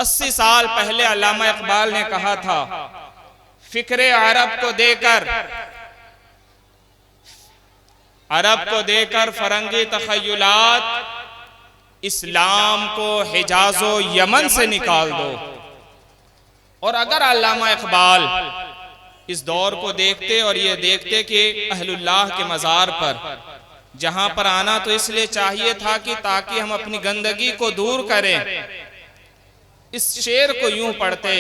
80 साल पहले अल्लामा इकबाल ने कहा था, फिक्रे अरब को देकर फरंगी तखय्युलात इस्लाम को हिजाजो यमन से निकाल दो। और अगर अल्लामा इकबाल इस दौर को देखते और ये देखते कि अहलुल्लाह के मज़ार पर जहां पर आना तो इसलिए चाहिए था कि ताकि हम अपनी गंदगी को दूर करें, इस शेर को यूं पढ़ते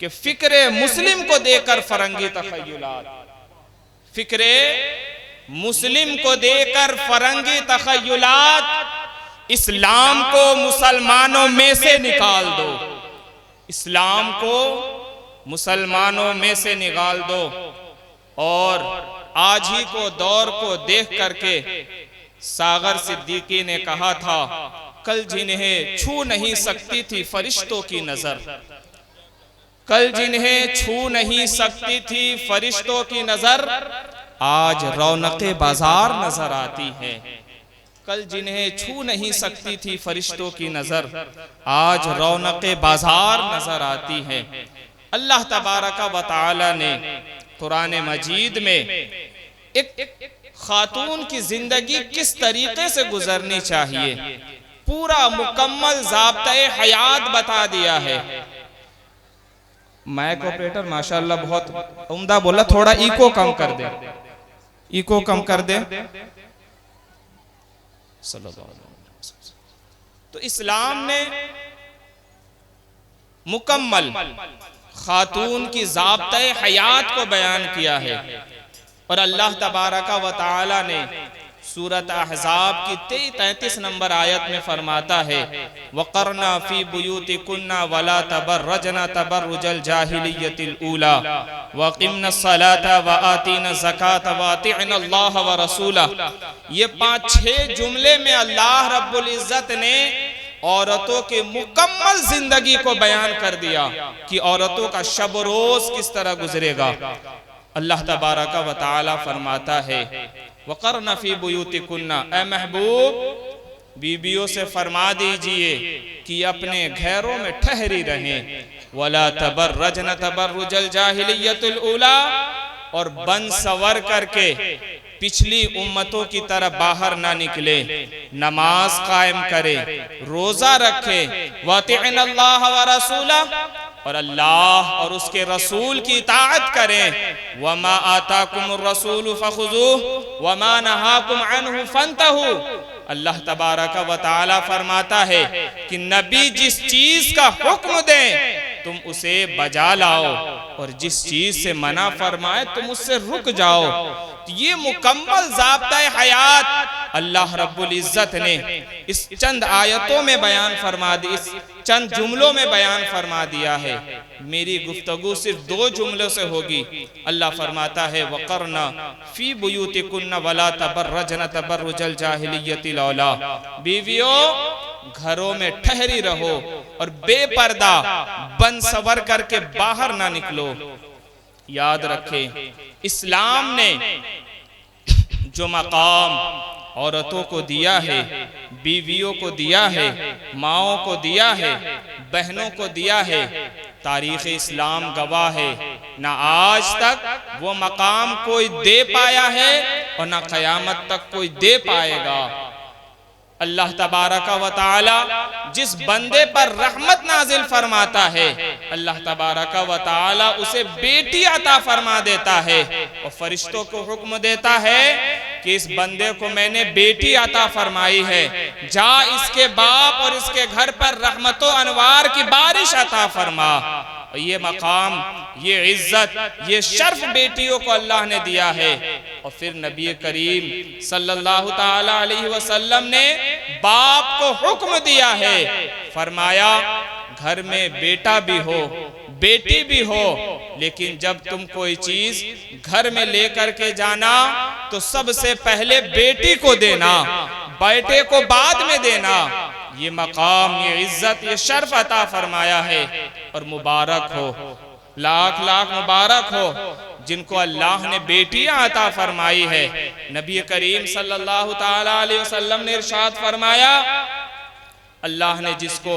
कि फिक्रे मुस्लिम को देकर फरंगी तखय्युलात, फिक्रे मुस्लिम को देकर फरंगी तखय्युलात इस्लाम को मुसलमानों में से निकाल दो, इस्लाम को मुसलमानों में से निकाल दो। और आज ही को दौर को देख करके सागर सिद्दीकी ने कहा था, कल जिन्हें छू नहीं सकती थी फरिश्तों की नजर, कल जिन्हें छू नहीं सकती थी फरिश्तों की नजर, आज रौनके बाजार नजर आती है। कल जिन्हें छू नहीं सकती थी फरिश्तों की नजर, आज रौनके बाजार नजर आती है। अल्लाह तबारका व तआला ने कुरान मजीद में एक खातून की जिंदगी किस तरीके से गुजरनी चाहिए पूरा मुकम्मल ज़ाब्ता-ए हयात बता दिया है। माइक ऑपरेटर माशाअल्लाह बहुत उम्दा बोला, थोड़ा इको कम कर दे, इको कम कर दे। तो इस्लाम ने मुकम्मल खातून की ज़ाब्ता-ए हयात को बयान किया है। और अल्लाह तबारका व तआला ने सूरत अहज़ाब की 33 नंबर आयत में फरमाता है, वक़रना फ़ी बुयूतिकुन्ना वला तबर्रजना तबर्रुजल जाहिलिय्यतिल ऊला वक़िमना स्सलाता व आतीना ज़काता व अतिअना अल्लाह व रसूला। ये 5-6 जुमले में अल्लाह रब्बुल इज़्ज़त ने औरतों के मुकम्मल जिंदगी को बयान कर दिया कि औरतों का शब रोज किस तरह गुजरेगा। अल्लाह तबारका व तआला फरमाता है, वक़रना फ़ी बुयूतिकुन्ना, ए महबूब बीबियों से फरमा दीजिए कि अपने घरों में ठहरी रहें, वला तबर्रजना तबर्रुजल जाहिलिय्यतिल ऊला, और बन सवर करके पिछली उम्मतों की तरह बाहर ना निकले, नमाज कायम करे, रोजा रखे, वातिअन अल्लाह व रसूला, और अल्लाह और उसके रसूल की इताअत करें। वमा आताकुमुर रसूलु फखुज़ूहु वमा नहाकुम अन्हु फंतहू। अल्लाह तबारका व तआला फरमाता है कि नबी जिस चीज का हुक्म दे तुम उसे बजा लाओ, और जिस चीज से मना फरमाए तुम उससे रुक जाओ। तो ये मुकम्मल ज़ाब्ता-ए हयात अल्लाह रब्बुल इज़्ज़त ने इस चंद आयतों में बयान फरमा दी, इस चंद जुमलों में बयान फरमा दिया है। मेरी गुफ्तगू सिर्फ 2 जुमलों से होगी। अल्लाह फरमाता है, वक़रना फ़ी बुयूतिकुन्ना वला तबर्रजना तबर्रुजल जाहिलिय्यतिल ऊला, बीवियों घरों में ठहरी रहो और बेपर्दा बन सवर करके बाहर ना निकलो। याद रखें, इस्लाम ने जो मकाम औरतों को दिया है, बीवियों को दिया है, माओं को दिया है, बहनों को दिया है, तारीख़ इस्लाम गवाह है, ना आज तक वो मकाम कोई दे पाया है और ना क़यामत तक कोई दे पाएगा। अल्लाह तबारका व तआला जिस बंदे पर रहमत नाजिल फरमाता है, अल्लाह तबारका व तआला उसे बेटी अता फरमा देता है और फरिश्तों को हुक्म देता है कि इस बंदे को मैंने बेटी अता फरमाई है, जा इसके बाप और इसके घर पर रहमतों अनवार की बारिश अता फरमा। ये मकाम, ये इज्जत, ये शर्फ बेटियों को अल्लाह ने दिया है। और फिर नबी करीम सल्लल्लाहु ताला अलैहि वसल्लम ने बाप को हुक्म दिया है, फरमाया घर में बेटा भी हो बेटी भी हो, लेकिन जब तुम कोई चीज घर में लेकर के जाना तो सबसे पहले बेटी को देना, बेटे को बाद में देना। ये मकाम, ये इज्जत, ये शर्फ अता फरमाया है। और मुबारक हो, लाख लाख मुबारक हो जिनको अल्लाह ने बेटियां अता फरमाई है। नबी करीम सल्लल्लाहु ताला अलैहि वसल्लम ने इरशाद फरमाया, अल्लाह ने जिसको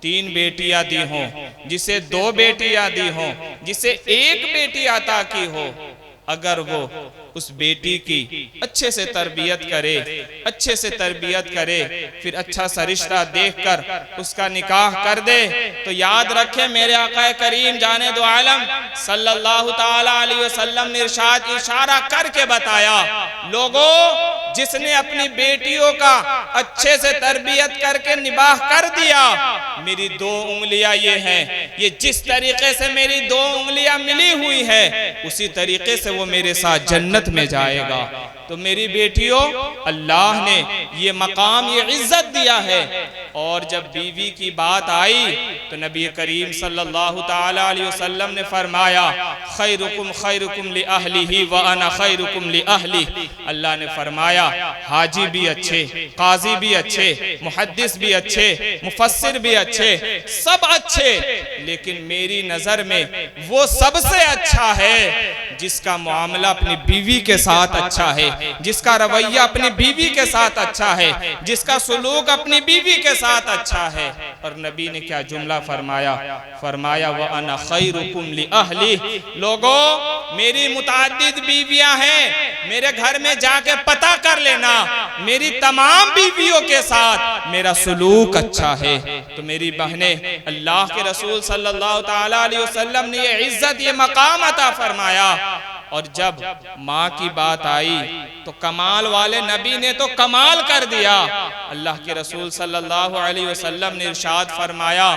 3 बेटियां दी हों, जिसे 2 बेटियां दी हों, जिसे 1 बेटी अता की हो, अगर वो उस बेटी की अच्छे से तरबियत करे, अच्छे से तरबियत करे, फिर अच्छा सा रिश्ता देखकर उसका निकाह कर दे, तो याद रखे मेरे आका करीम जाने दो आलम सल्लल्लाहु ताला अलैहि वसल्लम ने इशारा करके बताया, लोगों जिसने अपनी बेटियों का अच्छे से तरबियत करके निबाह कर दिया, मेरी 2 उंगलियां ये हैं, ये जिस तरीके से मेरी 2 उंगलियां मिली हुई है उसी तरीके से वो मेरे साथ जन्नत में जाएगा। तो मेरी बेटियों, अल्लाह ने ये मकाम, ये इज्जत दिया है। और जब बीवी की बात आई तो नबी करीम सल्लल्लाहु ताला अलैहि वसल्लम ने फरमाया, खैरुकुम खैरुकुम लि अहलिही व अना खैरुकुम लि अहली। अल्लाह ने फरमाया, हाजी भी अच्छे, काजी भी अच्छे, मुहद्दिस भी अच्छे, मुफस्सिर भी अच्छे, सब अच्छे, लेकिन मेरी नजर में वो सबसे अच्छा है जिसका मामला अपनी बीवी के साथ अच्छा है, जिसका रवैया अपनी बीवी के साथ अच्छा है, जिसका सुलूक अपनी बीवी के साथ अच्छा है। और नबी ने क्या जुमला फरमाया, फरमाया व अना खैरुकुम लि अहली। लोगों, मेरी मुताद्दिद बीवियां हैं, मेरे घर में जाके पता कर लेना, मेरी तमाम बीवियों के साथ मेरा सुलूक अच्छा है। तो मेरी बहनें, अल्लाह के रसूल सल्लल्लाहु ताला अलैहि वसल्लम ने ये इज्जत, ये मकाम अता फरमाया। और जब माँ की बात आई तो कमाल वाले नबी ने तो कमाल कर दिया। अल्लाह के रसूल सल्लल्लाहु अलैहि वसल्लम ने इरशाद फरमाया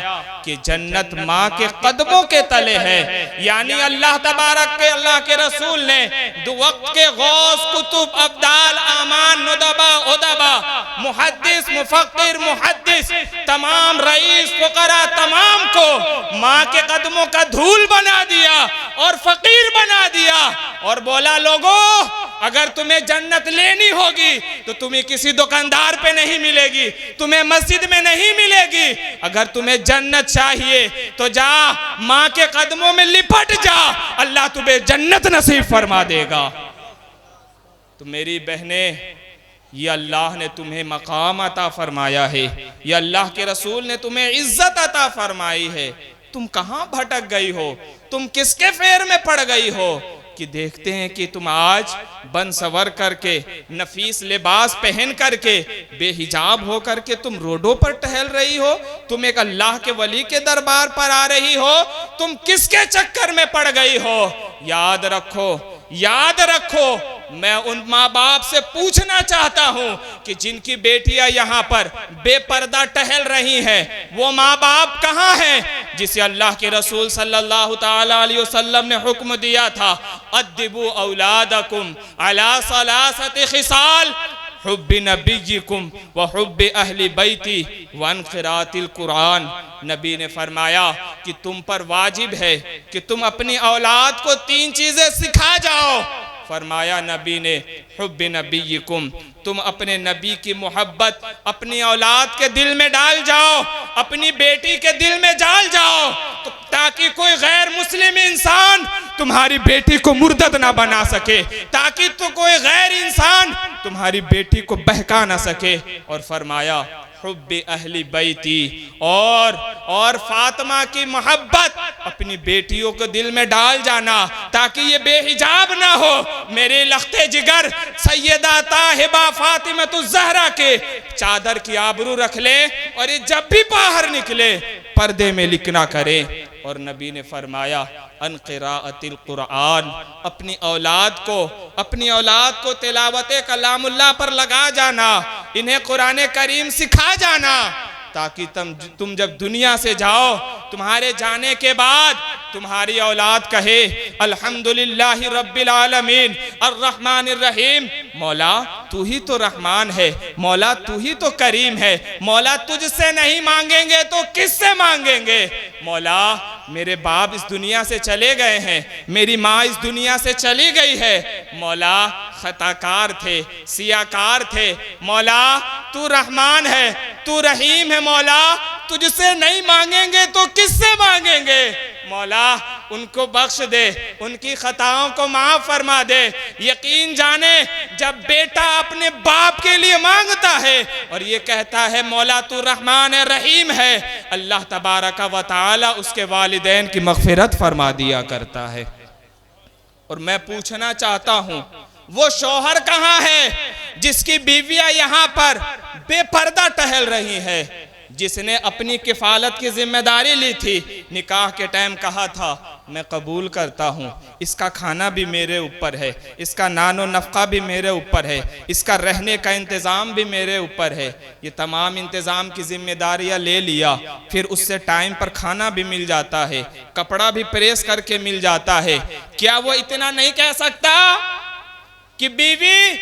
कि जन्नत माँ के कदमों के तले है। यानी अल्लाह तबारक के, अल्लाह के रसूल ने दो वक्त के गौस, कुतुब, अब्दाल, आमान, नुदबा, उदबा, मुहद्दिस, मुफक्किर, मुहद्दिस, तमाम रईस, फुकरा, तमाम को माँ के कदमों का धूल बना दिया और फकीर बना दिया और बोला, लोगों अगर तुम्हें जन्नत लेनी होगी तो तुम्हें किसी दुकानदार पे नहीं मिलेगी, तुम्हें मस्जिद में नहीं मिलेगी। अगर तुम्हें जन्नत चाहिए तो जा माँ के कदमों में लिपट जा, अल्लाह तुम्हें जन्नत नसीब फरमा देगा। तो मेरी बहनें, ये अल्लाह ने तुम्हें मकाम अता फरमाया है, ये अल्लाह के रसूल ने तुम्हें इज्जत अता फरमाई है। तुम कहाँ भटक गई हो, तुम किसके फेर में पड़ गई हो कि देखते हैं कि तुम आज बन सवर करके, नफीस लिबास पहन करके, बेहिजाब हो करके तुम रोडों पर टहल रही हो, तुम एक अल्लाह के वली के दरबार पर आ रही हो, तुम किसके चक्कर में पड़ गई हो। याद रखो, याद रखो, मैं उन माँ बाप से पूछना चाहता हूँ कि जिनकी बेटियां यहाँ पर बेपर्दा टहल रही हैं, वो माँ बाप कहाँ हैं जिसे अल्लाह के रसूल सल्लल्लाहु ताला अलैहि वसल्लम ने हुक्म दिया था, अद्दिबू औलादकुम अला सलासति खिसाल हुब्बि नबिय्यिकुम व हुब्बि अहली बैती व अन क़िराअतिल कुरान। नबी ने फरमाया कि तुम पर वाजिब है कि तुम अपनी औलाद को 3 चीजें सिखा जाओ। फरमाया नबी ने, हुब्बि नबिय्यिकुम, तुम अपने नबी की मोहब्बत अपनी औलाद के दिल में डाल जाओ, अपनी बेटी के दिल में डाल जाओ, तो ताकि कोई गैर मुस्लिम इंसान तुम्हारी बेटी को मुर्दत ना बना सके, ताकि तो कोई गैर इंसान तुम्हारी बेटी को बहका ना सके। और फरमाया हुब्बि अहली बैती, और फातिमा की मोहब्बत अपनी बेटियों को दिल में डाल जाना ताकि ये बेहिजाब ना हो। मेरे लख्ते जिगर सैयदा ताहिबा फातिमा ज़हरा के चादर की आबरू रख ले और ये जब भी बाहर निकले पर्दे में लिखना करे। और नबी ने फरमाया अन क़िराअतिल कुरान, अपनी औलाद को तिलावत कलामुल्लाह पर लगा जाना, इन्हें कुरान करीम सिखा जाना, ताकि तुम जब दुनिया से जाओ, तुम्हारे जाने के बाद तुम्हारी औलाद कहे अल्हम्दुलिल्लाहि रब्बिल आलमीन अर्रहमानिर रहीम, मौला तू ही तो रहमान है, मौला तू ही तो करीम है, मौला तुझसे नहीं मांगेंगे तो किससे मांगेंगे। मौला मेरे बाप इस दुनिया से चले गए हैं, मेरी माँ इस दुनिया से चली गई है, मौला खताकार थे, सियाकार थे, मौला तू रहमान है, तू रहीम है, मौला तुझसे नहीं मांगेंगे तो किससे मांगेंगे। मौला उनको बख्श दे, उनकी खताओं को माफ फरमा दे। यकीन जाने जब बेटा अपने बाप के लिए मांगता है और ये कहता है मौला तू रहमान रहीम है, अल्लाह तबारक व तआला उसके वालिदैन की मग़फ़िरत फरमा दिया करता है। और मैं पूछना चाहता हूँ, वो शौहर कहाँ है जिसकी बीवियां यहाँ पर बेपर्दा टहल रही है, जिसने अपनी किफालत की जिम्मेदारी ली थी, निकाह के टाइम कहा था मैं कबूल करता हूँ, इसका खाना भी मेरे ऊपर है, इसका नानो नफ़क़ा भी मेरे ऊपर है, इसका रहने का इंतज़ाम भी मेरे ऊपर है। ये तमाम इंतज़ाम की जिम्मेदारियाँ ले लिया, फिर उससे टाइम पर खाना भी मिल जाता है, कपड़ा भी प्रेस करके मिल जाता है। क्या वो इतना नहीं कह सकता कि बीवी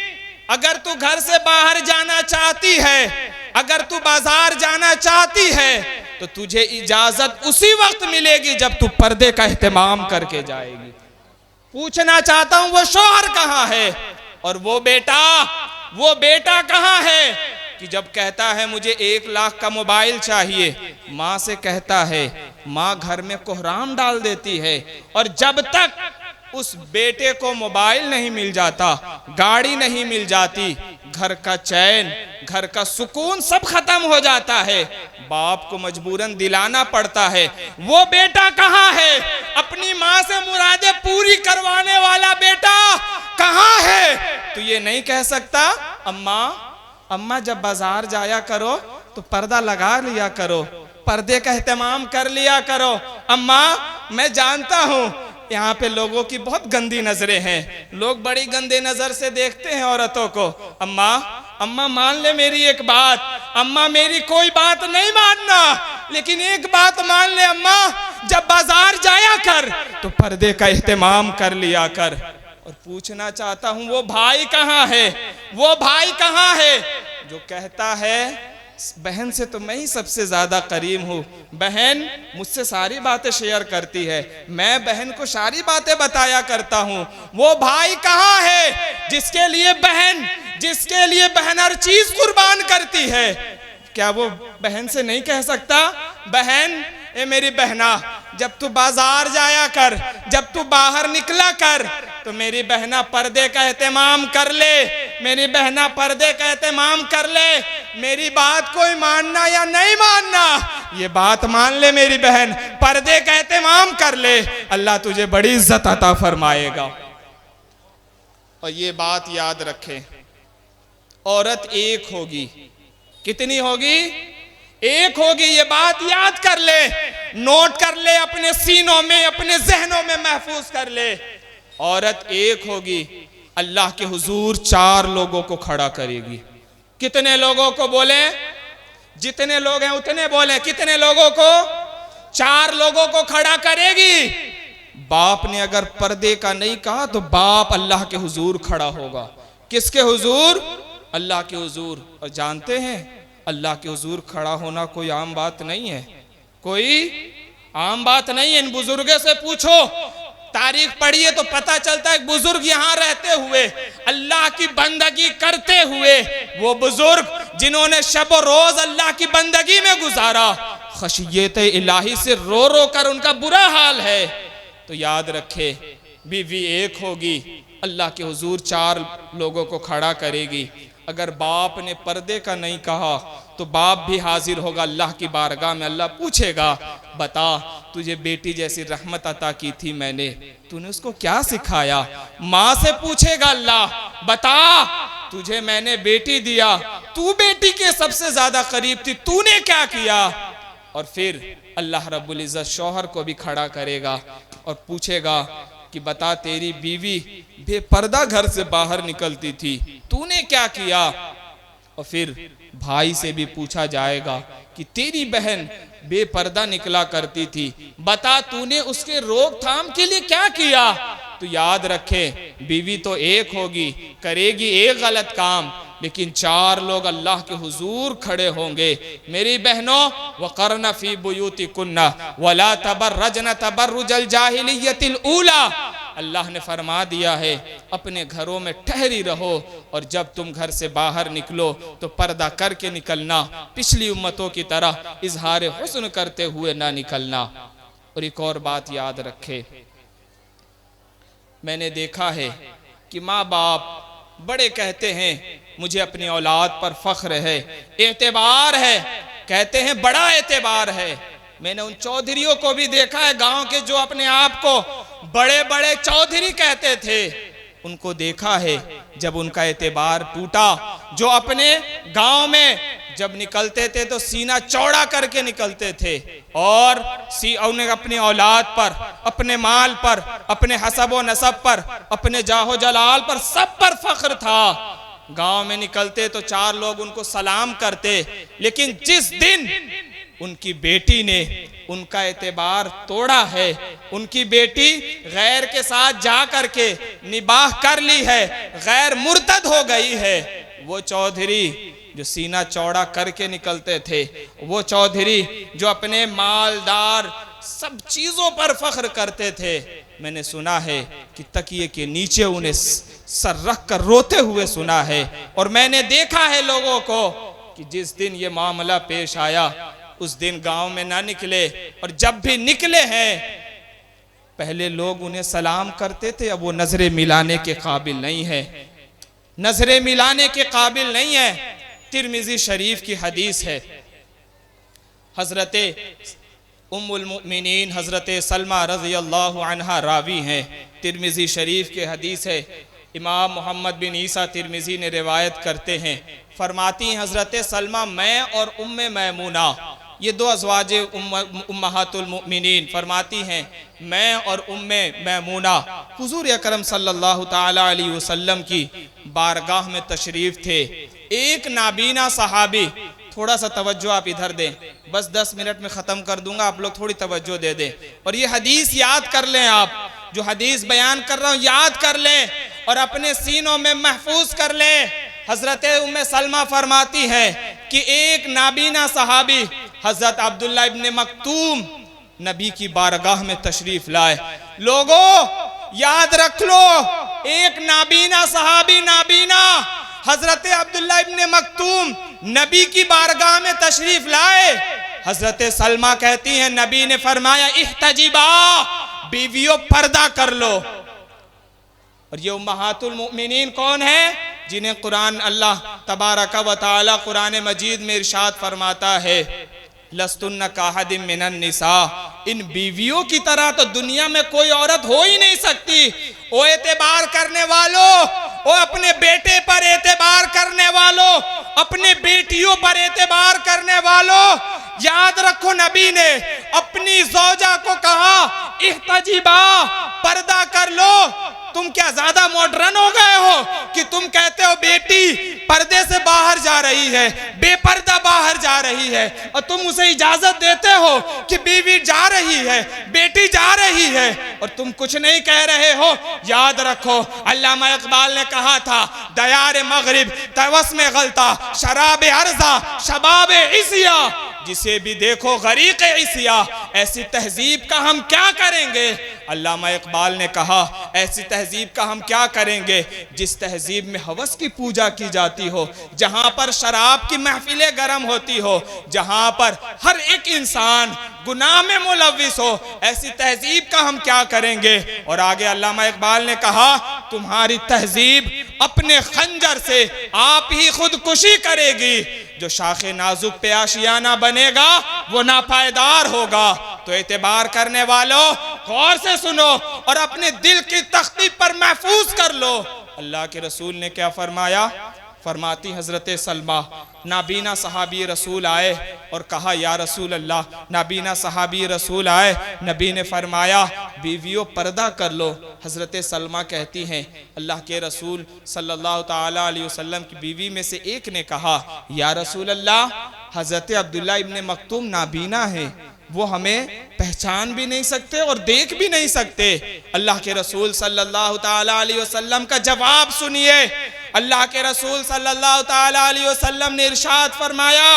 अगर तू घर से बाहर जाना चाहती है, अगर तू बाजार जाना चाहती है तो तुझे इजाजत उसी वक्त मिलेगी जब तू पर्दे का एहतमाम करके जाएगी। पूछना चाहता हूं वो शौहर कहाँ है और वो बेटा कहाँ है कि जब कहता है मुझे 1 लाख का मोबाइल चाहिए, माँ से कहता है, माँ घर में कोहराम डाल देती है, और जब तक उस बेटे को मोबाइल नहीं मिल जाता, गाड़ी नहीं मिल जाती, घर का चैन, घर का सुकून सब खत्म हो जाता है। बाप को मजबूरन दिलाना पड़ता है। वो बेटा कहाँ है? अपनी माँ से मुरादें पूरी करवाने वाला बेटा कहाँ है? तो ये नहीं कह सकता अम्मा जब बाजार जाया करो तो पर्दा लगा लिया करो, पर्दे का एहतमाम कर लिया करो। अम्मा मैं जानता हूँ यहाँ पे लोगों की बहुत गंदी नजरें हैं, लोग बड़ी गंदे नजर से देखते हैं औरतों को। अम्मा मान ले मेरी एक बात, अम्मा मेरी कोई बात नहीं मानना, लेकिन एक बात मान ले अम्मा, जब बाजार जाया कर तो पर्दे का एहतमाम कर लिया कर। और पूछना चाहता हूँ वो भाई कहाँ है? वो भाई कहाँ है जो कहता है बहन से तो मैं ही सबसे ज्यादा करीब हूँ, बहन मुझसे सारी बातें शेयर करती है, मैं बहन को सारी बातें बताया करता हूँ। वो भाई कहाँ है जिसके लिए बहन हर चीज कुर्बान करती है? क्या वो बहन से नहीं कह सकता, बहन ए मेरी बहना, जब तू बाजार जाया कर, जब तू बाहर निकला कर तो मेरी बहना पर्दे का एहतमाम कर ले, मेरी बहना पर्दे का एहतमाम कर ले, मेरी बात कोई मानना या नहीं मानना, ये बात मान ले मेरी बहन, पर्दे का एहतमाम कर ले, अल्लाह तुझे बड़ी इज्जत अता फरमाएगा। और ये बात याद रखे, औरत एक होगी। कितनी होगी? एक होगी। ये बात याद कर ले, नोट कर ले, अपने सीनों में, अपने जहनों में महफूज कर ले। औरत एक होगी, अल्लाह के हुजूर 4 लोगों को खड़ा करेगी। कितने लोगों को बोले? जितने लोग हैं उतने बोले। कितने लोगों को? 4 लोगों को खड़ा करेगी। बाप ने अगर पर्दे का नहीं कहा तो बाप अल्लाह के हुजूर खड़ा होगा। किसके हुजूर? अल्लाह के हुजूर। और जानते हैं अल्लाह के हुजूर खड़ा होना कोई आम बात नहीं है, कोई आम बात नहीं है। इन बुजुर्गों से पूछो, तारीख पढ़िए तो पता चलता है बुजुर्ग यहाँ रहते हुए, अल्लाह की बंदगी करते हुए, वो बुजुर्ग जिन्होंने शब और रोज अल्लाह की बंदगी में गुजारा, खशियत इलाही से रो रो कर उनका बुरा हाल है। तो याद रखे, बीवी एक होगी, अल्लाह के हुजूर 4 लोगों को खड़ा करेगी। अगर बाप ने पर्दे का नहीं कहा तो बाप भी हाजिर होगा अल्लाह की बारगाह में। अल्लाह पूछेगा, बता तुझे बेटी जैसी रहमत अता की थी मैंने, तूने उसको क्या सिखाया? माँ से पूछेगा अल्लाह, बता तुझे मैंने बेटी दिया, तू बेटी के सबसे ज्यादा करीब थी, तूने क्या किया? और फिर अल्लाह रब्बुल इज्जत शौहर को भी खड़ा करेगा और पूछेगा कि बता तेरी बीवी बेपर्दा घर से बाहर निकलती थी, तूने क्या किया? और फिर भाई से भी पूछा जाएगा कि तेरी बहन बेपर्दा निकला करती थी, बता तूने उसके रोकथाम के लिए क्या किया? तो याद रखे, बीवी तो एक होगी, करेगी एक गलत काम, लेकिन 4 लोग अल्लाह के हुजूर खड़े होंगे। मेरी बहनों, वक़रना फी बुयूतिकुन्ना वला तबर्रजना तबर्रुजल जाहिलियतिल ऊला, अल्लाह ने फरमा दिया है अपने घरों में ठहरी रहो, और जब तुम घर से बाहर निकलो तो पर्दा करके निकलना, पिछली उम्मतों की तरह इजहार हुस्न करते हुए ना निकलना। और एक और बात याद रखे, मैंने देखा है कि माँ बाप बड़े कहते हैं मुझे अपनी औलाद पर फख्र है, एतबार है, कहते हैं बड़ा एतबार है। मैंने उन चौधरियों को भी देखा है गांव के जो अपने आप को बड़े बड़े चौधरी कहते थे, उनको देखा है जब उनका एतबार टूटा, जो अपने गांव में जब निकलते थे तो सीना चौड़ा करके निकलते थे और उन्हें अपनी औलाद पर, अपने माल पर, अपने हसब व नसब पर, अपने जाहो जलाल पर, सब पर फख्र था। गांव में निकलते तो चार लोग उनको सलाम करते, लेकिन जिस दिन उनकी बेटी ने उनका एतबार तोड़ा है, उनकी बेटी गैर के साथ जा करके निबाह कर ली है, गैर मुर्तद हो गई है, वो चौधरी जो सीना चौड़ा करके निकलते थे, वो चौधरी जो अपने मालदार सब चीजों पर फख्र करते थे, मैंने सुना है कि तकिए के नीचे उन्हें सर रख कर रोते हुए सुना है। और मैंने देखा है लोगों को कि जिस दिन ये मामला पेश आया उस दिन गांव में ना निकले, और जब भी निकले हैं पहले लोग उन्हें सलाम करते थे, अब वो नजरें मिलाने के काबिल नहीं है, नजरें मिलाने के काबिल नहीं है। तिरमिजी शरीफ की हदीस है, हजरते उम्मुल मुमिनीन हजरते सलमा रज़ी अल्लाहु अन्हा रावी हैं। तिरमिजी शरीफ की हदीस है, इमाम मोहम्मद बिन ईसा तिरमिजी ने रिवायत करते हैं, फरमाती हैं हजरते सलमा, मैं और उम्मे मैमूना, ये दो अज़वाजे उम्महातुल मुमिनीन, फरमाती हैं मैं और उम्मे मैमूना हुजूर अकरम सल्लल्लाहु ताला अलैहि वसल्लम की बारगाह में तशरीफ थे। एक नाबीना सहाबी, थोड़ा सा तवज्जो आप इधर दें, बस 10 मिनट में ख़त्म कर दूंगा, आप लोग थोड़ी तवज्जो दे दें और ये हदीस याद कर लें, आप जो हदीस बयान कर रहा हूँ याद कर लें और अपने सीनों में महफूज कर लें। हजरत उम्मे सलमा फरमाती है कि एक नाबीना सहाबी हजरत अब्दुल्ला इब्ने मक्तूम नबी की बारगाह में तशरीफ लाए। लोगों याद रख लो, एक नाबीना सहाबी, नाबीना हजरत अब्दुल्ला इब्ने मक्तूम नबी की बारगाह में तशरीफ लाए। हजरत सलमा कहती हैं नबी ने फरमाया इह्तजिबा, बीवियों पर्दा कर लो। और ये उम्महातुल मुमिनीन कौन है? जिन्हें कुरान अल्लाह तबारक व तआला कुरान मजीद में इरशाद फरमाता है लस्तुन्ना काहदिम मिनन निसा, इन बीवियों की तरह तो दुनिया में कोई औरत हो ही नहीं सकती। ओ एतबार करने वालों, ओ अपने बेटे पर एतबार करने वालों, अपने बेटियों पर एतबार करने वालों, याद रखो नबी ने अपनी ज़ौजा को कहा इह्तजिबा, पर्दा कर लो। तुम क्या ज्यादा मॉडर्न हो गए हो कि तुम कहते हो बेटी पर्दे से बाहर जा रही है, बेपर्दा बाहर जा रही है, और तुम उसे इजाजत देते हो कि बीवी जा रही है, बेटी जा रही है और तुम कुछ नहीं कह रहे हो। याद रखो अल्लामा इकबाल ने कहा था दयार मगरिब तवस में गलता, शराब अर्जा शबाब इसिया, जिसे भी देखो गरीक इसिया। ऐसी तहजीब का हम क्या करेंगे? अल्लामा इकबाल ने कहा ऐसी तहजीब का हम क्या करेंगे जिस तहजीब में हवस की पूजा की जाती हो, जहां पर शराब की महफिलें गर्म होती हो, जहां पर हर एक इंसान गुनाह में मुलव्विस हो। ऐसी तहजीब का हम क्या करेंगे? और आगे अल्लामा इकबाल ने कहा तुम्हारी तहजीब अपने खंजर से आप ही खुदकुशी करेगी। जो शाखे नाजुक पे आशियाना बनेगा वो नापायदार होगा। तो एतबार करने वालों गौर से सुनो और अपने दिल की तख्ती पर महफूज कर लो। अल्लाह के रसूल ने क्या फरमाया? फरमाती हजरत सलमा नाबीना सहाबी रसूल आए और कहा या रसूल अल्लाह, नाबीना सहाबी रसूल आए, नबी ने फरमाया बीवियों पर्दा कर लो। हजरत सलमा कहती हैं अल्लाह के रसूल सल्लल्लाहु ताला अलैहि वसल्लम की बीवी में से एक ने कहा या रसूल अल्लाह, हजरत अब्दुल्ला इब्ने मक्तूम नाबीना है, वो हमें पहचान भी नहीं सकते और देख भी नहीं सकते। अल्लाह के रसूल सल्लल्लाहु ताला अलैहि वसल्लम का जवाब सुनिए। अल्लाह के रसूल सल्लल्लाहु ताला अलैहि वसल्लम ने इरशाद फरमाया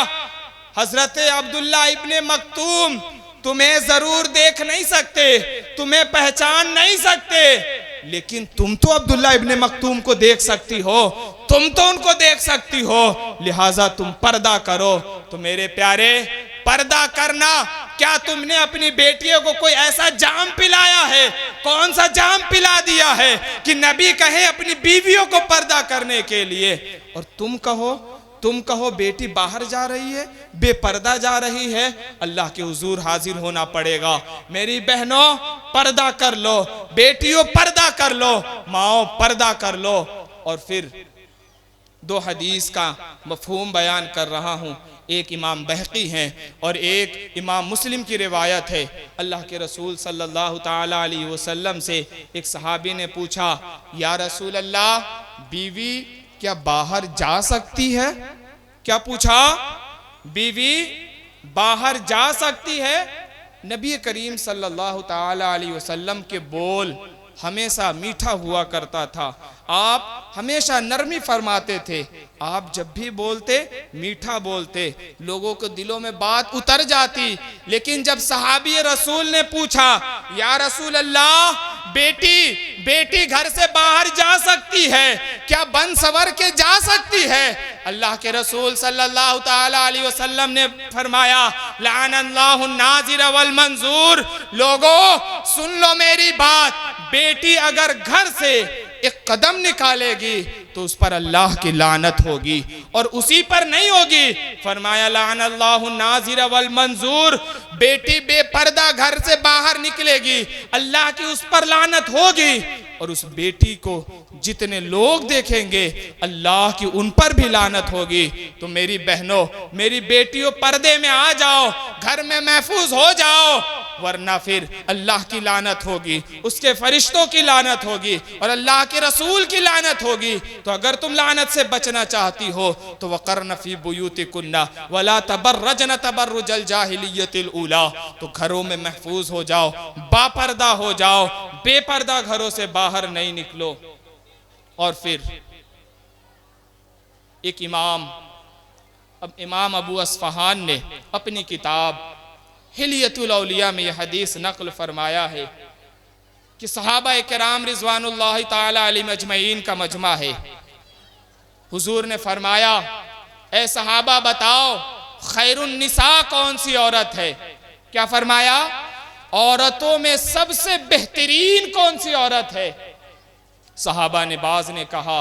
हजरत अब्दुल्ला इब्ने मक्तूम तुम्हें जरूर देख नहीं सकते, तुम्हें पहचान नहीं सकते, लेकिन तुम तो अब्दुल्ला इब्ने मक्तूम को देख सकती हो, तुम तो उनको देख सकती हो, लिहाजा तुम पर्दा करो। तो मेरे प्यारे पर्दा करना क्या तुमने अपनी बेटियों को कोई ऐसा जाम पिलाया है? कौन सा जाम पिला दिया है कि नबी कहे अपनी बीवियों को पर्दा करने के लिए, और तुम कहो बेटी बाहर जा रही है, बेपर्दा जा रही है, अल्लाह के हुजूर हाजिर होना पड़ेगा। मेरी बहनों, पर्दा कर लो, बेटियों पर्दा कर लो, माओ पर्दा कर लो। और फिर दो हदीस का मफहूम बयान कर रहा हूँ। एक इमाम बहकी हैं और एक इमाम मुस्लिम की रिवायत है। अल्लाह के रसूल सल्लल्लाहु ताला अलैहि वसल्लम से एक सहाबी ने पूछा, या रसूल अल्लाह, बीवी क्या बाहर जा सकती है? क्या पूछा? बीवी बाहर जा सकती है? नबी करीम सल्लल्लाहु ताला अलैहि वसल्लम के बोल हमेशा मीठा हुआ करता था। आप हमेशा नरमी फरमाते थे। आप जब भी बोलते मीठा बोलते, लोगों के दिलों में बात उतर जाती। लेकिन जब सहाबी रसूल ने पूछा, या रसूल अल्लाह, बेटी घर से बाहर जा सकती है, क्या बन सवर के जा सकती है? अल्लाह के रसूल सल्लल्लाहु ताला अलैहि वसल्लम ने फरमाया, लानल्लाहु नाज़िर वल मंजूर। लोगों सुन लो मेरी बात, बेटी अगर घर से एक कदम निकालेगी तो उस पर अल्लाह की लानत होगी, और उसी पर नहीं होगी। फरमाया, लानल्लाहु नाज़िर वल मंजूर। बेटी बेपर्दा घर से बाहर निकलेगी, अल्लाह की उस पर लानत होगी, और उस बेटी को जितने लोग देखेंगे अल्लाह की उन पर भी लानत होगी। तो मेरी बहनों, मेरी बेटियों, पर्दे में आ जाओ, घर में महफूज हो जाओ, वरना फिर अल्लाह की लानत होगी, उसके फरिश्तों की लानत होगी, और अल्लाह के रसूल की लानत होगी। तो अगर तुम लानत से बचना चाहती हो तो वक़र्न फ़ी बुयूतिकुन्ना वला तबर्रजन तबर्रुजल जाहिलियतिल ऊला। तो घरों में महफूज हो जाओ, बापर्दा हो जाओ, बेपर्दा घरों से बाहर नहीं निकलो। और फिर एक इमाम अबू अस्फहान ने अपनी किताब हिलियतुल औलिया में यह हदीस नक़ल फरमाया है कि सहाबा किराम रिज़वानुल्लाहि ताला अलैहिम अजमईन का मजमा है। हुजूर ने फरमाया, ए सहाबा बताओ, खैरुन निसा कौन सी औरत है? क्या फरमाया? औरतों में सबसे बेहतरीन कौन सी औरत है? सहाबा ने बाज ने कहा,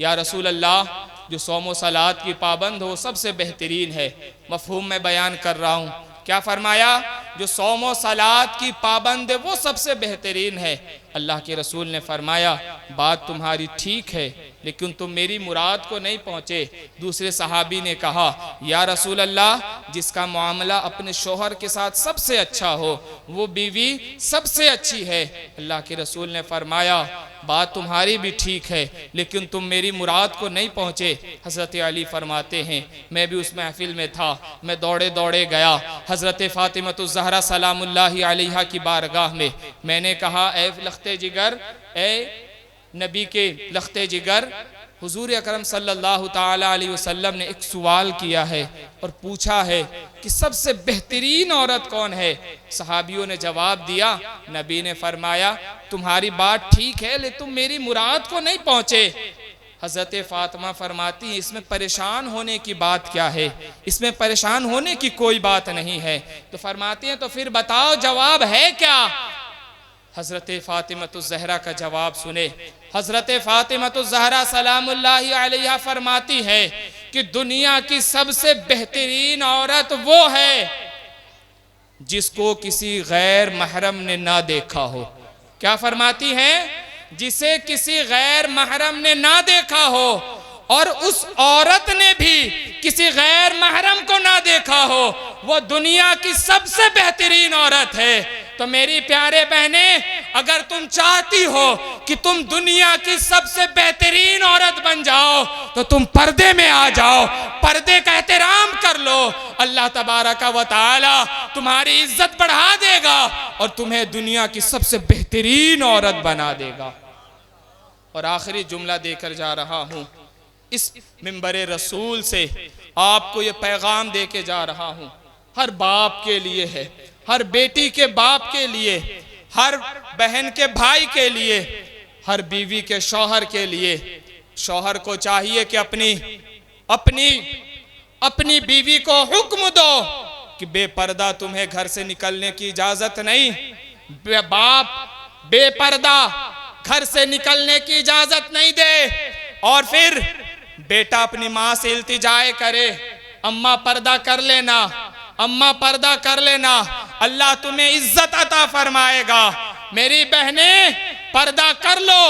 या रसूल अल्लाह, जो सौम सलात की पाबंद हो सबसे बेहतरीन है। मफहूम में बयान कर रहा हूँ। क्या फरमाया? जो सौम सलात की पाबंद है वो सबसे बेहतरीन है। अल्लाह के रसूल ने फरमाया, बात तुम्हारी ठीक है, लेकिन तुम मेरी मुराद को नहीं पहुँचे। दूसरे सहाबी ने कहा, या रसूल अल्लाह, जिसका मामला अपने शोहर के साथ सबसे अच्छा हो वो बीवी सबसे अच्छी है। अल्लाह के रसूल ने फरमाया, बात तुम्हारी भी ठीक है, लेकिन तुम मेरी मुराद को नहीं पहुँचे। हज़रत अली फरमाते हैं, मैं भी उस महफिल में था, मैं दौड़े दौड़े गया हज़रत फ़ातिमतुज़ ज़हरा सलामुल्लाहि अलैहा की बारगाह में। मैंने कहा, ए लख्ते जिगर, ए नबी के लख्ते जिगर, हुजूर अकरम सल्लल्लाहु ताला अलैहि वसल्लम ने एक सवाल किया है और पूछा है कि सबसे बेहतरीन औरत कौन है? सहाबियों ने जवाब दिया, नबी ने फरमाया, तुम्हारी बात ठीक है, लेकिन तुम मेरी मुराद को नहीं पहुँचे। हज़रत फ़ातिमा फरमाती हैं, इसमें परेशान होने की बात क्या है? इसमें परेशान होने की कोई बात नहीं है। तो फरमाती हैं, तो फिर बताओ जवाब है क्या? हज़रत फ़ातिमतुज़ ज़हरा का जवाब सुने। हज़रत फ़ातिमतुज़ ज़हरा सलामुल्लाहि अलैहा फरमाती है कि दुनिया की सबसे बेहतरीन औरत वो है जिसको किसी गैर महरम ने ना देखा हो। क्या फरमाती हैं? जिसे किसी गैर महरम ने ना देखा हो, और उस औरत ने भी किसी गैर महरम को ना देखा हो, वो दुनिया की सबसे बेहतरीन औरत है। तो मेरी प्यारे बहने, अगर तुम चाहती हो कि तुम दुनिया की सबसे बेहतरीन औरत बन जाओ तो तुम पर्दे में आ जाओ, पर्दे का एहतराम कर लो। अल्लाह तबारका व तआला तुम्हारी इज्जत बढ़ा देगा और तुम्हें दुनिया की सबसे बेहतरीन औरत बना देगा। और आखिरी जुमला देकर जा रहा हूँ, इस मिंबरे रसूल से आपको ये पैगाम दे के जा रहा हूँ, हर बाप के लिए है, हर बेटी के बाप के लिए, हर बहन के भाई के लिए, हर बीवी के शौहर के लिए। शौहर को चाहिए कि अपनी बीवी को हुक्म दो कि बेपर्दा तुम्हें घर से निकलने की इजाजत नहीं। बाप बेपर्दा घर से निकलने की इजाजत नहीं दे और फिर बेटा अपनी माँ से इल्तिजाए करे, अम्मा पर्दा कर लेना, अम्मा पर्दा कर लेना, अल्लाह तुम्हें इज्जत अता फरमाएगा। मेरी बहने पर्दा कर लो,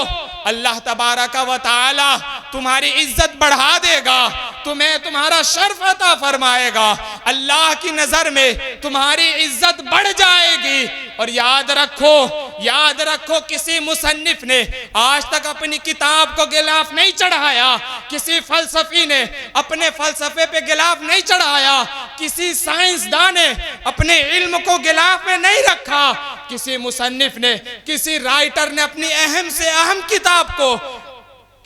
अल्लाह तबारका व तआला तुम्हारी इज्जत बढ़ा देगा, तुम्हें तुम्हारा शर्फ अता फरमाएगा, अल्लाह की नजर में तुम्हारी इज्जत बढ़ जाएगी। और याद रखो किसी मुसन्निफ ने आज तक अपनी किताब को गिलाफ नहीं चढ़ाया, किसी फलसफी ने अपने फलसफे पे गिलाफ नहीं चढ़ाया, किसी साइंसदान ने अपने इल्म को गिलाफ में नहीं रखा, किसी मुसन्निफ ने, किसी राइटर ने अपनी अहम से अहम किताब को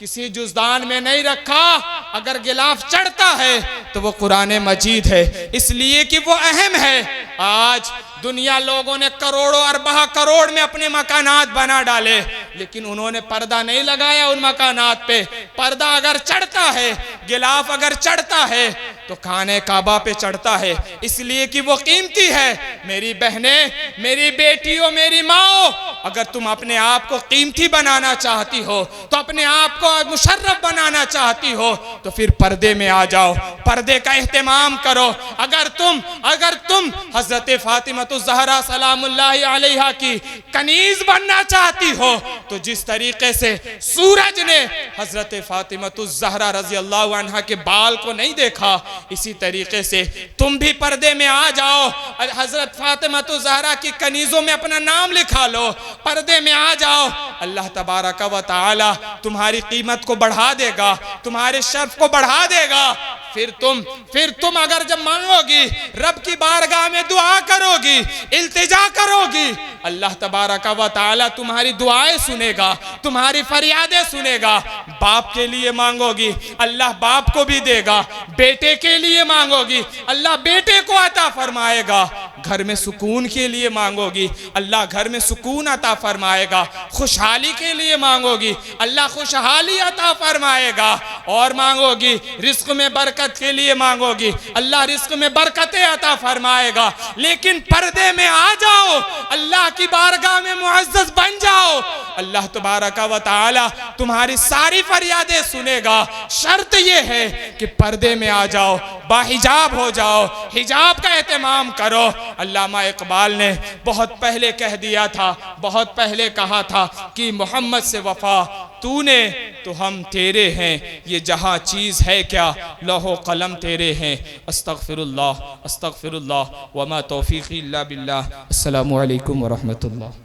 किसी जुज़दान में नहीं रखा। अगर गिलाफ चढ़ता है तो वो कुरान मजीद है, इसलिए कि वो अहम है। आज दुनिया लोगों ने करोड़ों अरबा करोड़ में अपने मकानात बना डाले, लेकिन उन्होंने पर्दा नहीं लगाया उन मकानात पे। पर्दा अगर चढ़ता है, गिलाफ अगर चढ़ता है तो खाने काबा पे चढ़ता है, इसलिए कि वो कीमती है। मेरी बहने, मेरी बेटियों, मेरी माओ, अगर तुम अपने आप को कीमती बनाना चाहती हो, तो अपने आप को मुशर्रफ बनाना चाहती हो, तो फिर पर्दे में आ जाओ, पर्दे का एहतमाम करो। अगर तुम हजरत फातिमा ज़हरा सलामुल्लाहि अलैहा की कनीज बनना चाहती हो, तो जिस तरीके से सूरज ने हजरत फातिमा ज़हरा रज़ी अल्लाह अन्हा के बाल को नहीं देखा, इसी तरीके से तुम भी पर्दे में आ जाओ। हजरत फातिमा ज़हरा की कनीजों में अपना नाम लिखा लो, पर्दे में आ जाओ। अल्लाह तबारका व तआला तुम्हारी कीमत को बढ़ा देगा, तुम्हारे शर्फ को बढ़ा देगा। फिर तुम अगर जब मांगोगी, रब की बारगाह में दुआ करोगी, इल्तिजा करोगी, अल्लाह तबारका व तआला तुम्हारी दुआएं सुनेगा, तुम्हारी फरियादें सुनेगा। बाप के लिए मांगोगी, अल्लाह बाप को भी देगा। बेटे के लिए मांगोगी, अल्लाह बेटे को अता फरमाएगा। घर में सुकून के लिए मांगोगी, अल्लाह घर में सुकून अता फरमाएगा। खुशहाली के लिए मांगोगी, अल्लाह खुशहाली अता फरमाएगा। और मांगोगी रिस्क में बरकत के लिए मांगोगी, अल्लाह रिस्क में बरकतें अता फरमाएगा। लेकिन पर्दे में आ जाओ, अल्लाह की बारगाह में मुअज़्ज़ज़ बन जाओ, अल्लाह तबारका व तआला तुम्हारी सारी फरियादें सुनेगा। शर्त यह है कि पर्दे में आ जाओ, बाहिजाब हो जाओ, हिजाब का एहतमाम करो। अल्लामा इकबाल ने बहुत पहले कह दिया था, बहुत पहले कहा था कि मोहम्मद से वफा तूने तो हम तेरे हैं, ये जहाँ चीज़ है क्या लौहो कलम तेरे हैं। अस्तगफिरुल्लाह अस्तगफिरुल्लाह वमा तौफीक़ी इल्ला बिल्लाह। अस्सलामु अलैकुम व रहमतुल्लाह।